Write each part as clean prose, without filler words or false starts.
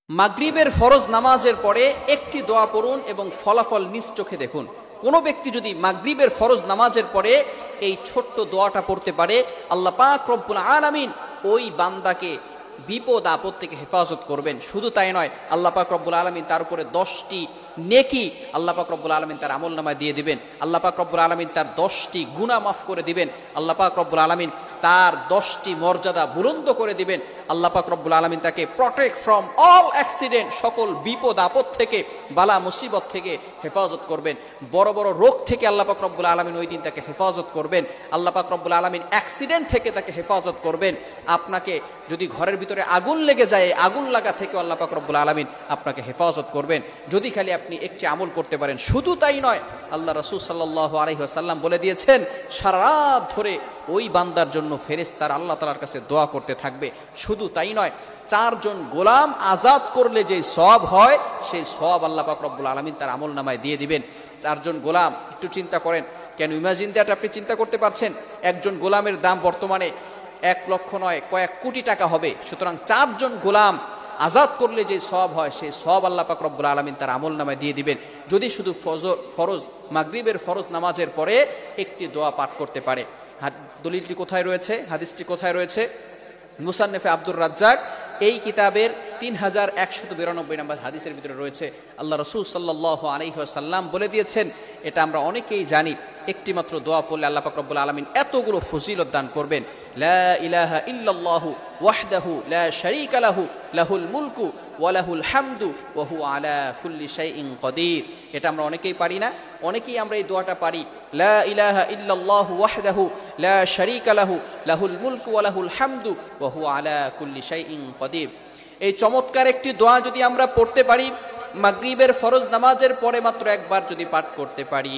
মাগরিবের ফরজ নামাজের পরে একটি দোয়া পড়ুন এবং ফলাফল নিজ চোখে দেখুন। কোনো ব্যক্তি যদি মাগরিবের ফরজ নামাজের পরে এই ছোট্ট দোয়াটা পড়তে পারে, আল্লাহ পাক রব্বুল আলামিন ওই বান্দাকে বিপদ আপদ থেকে হেফাজত করবেন। শুধু তাই নয়, আল্লাহ পাক রব্বুল আলামিন তার উপরে 10টি নেকি আল্লাহ পাক রব্বুল আলামিন তার আমলনামায় দিয়ে দিবেন। আল্লাহ পাক রব্বুল আলামিন তার 10টি গুনাহ মাফ করে দিবেন। আল্লাহ পাক রব্বুল আলামিন তার 10টি মর্যাদা বুলন্দ করে দিবেন। আল্লাহ পাক রব্বুল আলামিন তাকে প্রটেক্ট ফ্রম অল অ্যাক্সিডেন্ট, সকল বিপদ আপদ থেকে, বালা মুসিবত থেকে হেফাজত করবেন। বড় বড় রোগ থেকে আল্লাহ পাক রব্বুল আলামিন ওই দিন তাকে হেফাজত করবেন। আল্লাহ পাক রব্বুল আলামিন অ্যাক্সিডেন্ট থেকে তাকে হেফাজত করবেন। আপনাকে যদি ঘরের ভিতরে আগুন লেগে যায়, আগুন লাগা থেকে আল্লাহ পাক রব্বুল আলামিন আপনাকে হেফাজত করবেন, যদি খালি আপনি একটি আমল করতে পারেন। শুধু তাই নয়, আল্লাহ রাসূল সাল্লাল্লাহু আলাইহি ওয়াসাল্লাম বলে দিয়েছেন, সারা রাত ধরে ওই বান্দার জন্য ফেরেশতারা আল্লাহ তাআলার কাছে দোয়া করতে থাকবে। শুধু তাই নয়, 4 জন গোলাম আজাদ করলে যে সওয়াব হয়, সেই সওয়াব আল্লাহ পাক রব্বুল আলামিন তার আমলনামায় দিয়ে দিবেন। 4 জন গোলাম, একটু চিন্তা করেন, কেন ইমাজিন দ্যাট, আপনি চিন্তা করতে পারছেন একজন গোলামের দাম বর্তমানে 1 লক্ষ নয়, কয়েক কোটি টাকা হবে। সুতরাং 4 জন গোলাম আজাদ করলে যে সওয়াব হয়, সেই সওয়াব আল্লাহ পাক রব্বুল আলামিন তার আমলনামায় দিয়ে দিবেন, যদি শুধু ফরজ মাগরিবের ফরজ নামাজের পরে একটি দোয়া পাঠ করতে পারে। দলিলটি কোথায় রয়েছে, হাদিসটি কোথায় রয়েছে? মুসান্নেফে আব্দুর রাজ্জাক এই কিতাবের 3192 নম্বর হাদিসের ভিতরে রয়েছে। আল্লাহ রাসূল সাল্লাল্লাহু আলাইহি ওয়াসাল্লাম বলে দিয়েছেন, এটা আমরা অনেকেই জানি, একটি মাত্র দোয়া পড়লে আল্লাহ পাক রব্বুল আলামিন এতগুলো ফজিলত দান করবেন। লা ইলাহা ইল্লাল্লাহু ওয়াহদাহু লা শারীকা লাহু লাহুল মুলকু ওয়া লাহুল হামদু ওয়া হুয়া আলা কুল্লি শাইইন কাদির। এটা আমরা অনেকেই পারি না, অনেকেই আমরা এই দোয়াটা পারি, লা ইলাহা ইল্লাল্লাহু ওয়াহদাহু লা শারীকা লাহু লাহুল মুলকু ওয়া লাহুল হামদু ওয়া হুয়া আলা কুল্লি শাইইন কাদির। এই চমৎকার একটি দোয়া যদি আমরা পড়তে পারি, মাগরিবের ফরজ নামাজের পরে মাত্র একবার যদি পাঠ করতে পারি,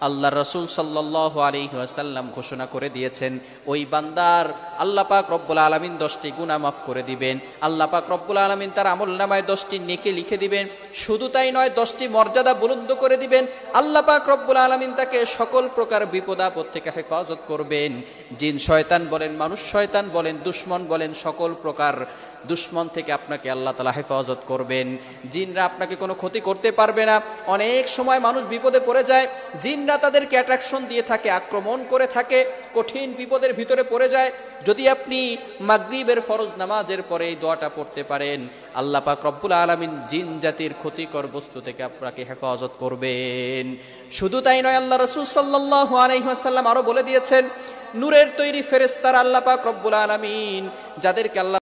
আল্লাহ রাসূল সাল্লাল্লাহু আলাইহি ওয়াসাল্লাম ঘোষণা করে দিয়েছেন, ওই বান্দার আল্লাহ পাক রব্বুল আলামিন 10টি গুনাহ মাফ করে দিবেন। আল্লাহ পাক রব্বুল আলামিন তার আমলনামায় 10টি নেকি লিখে দিবেন। শুধু তাই নয়, 10টি মর্যাদা বুলন্দ করে দিবেন। আল্লাহ পাক রব্বুল আলামিন তাকে সকল প্রকার বিপদ আপদ থেকে হেফাজত করবেন। জিন শয়তান বলেন, মানুষ শয়তান বলেন, দুশমন বলেন, সকল প্রকার দুশমন থেকে আপনাকে আল্লাহ তাআলা হেফাজত করবেন। জিনরা আপনাকে কোনো ক্ষতি করতে পারবে না। অনেক সময় মানুষ বিপদে পড়ে যায়, জিনরা তাদেরকে অ্যাট্রাকশন দিয়ে থাকে, আক্রমণ করে থাকে, কঠিন বিপদের ভিতরে পড়ে যায়। যদি আপনি মাগরিবের ফরজ নামাজের পরে এই দোয়াটা পড়তে পারেন, আল্লাহ পাক রব্বুল আলামিন জিন জাতির ক্ষতিকর বস্তু থেকে আপনাকে হেফাজত করবেন। শুধু তাই নয়, আল্লাহ রাসূল সাল্লাল্লাহু আলাইহি ওয়াসাল্লাম আরো বলে দিয়েছেন, নূরের তৈরি ফেরেশতারা আল্লাহ পাক রব্বুল আলামিন যাদেরকে আল্লাহ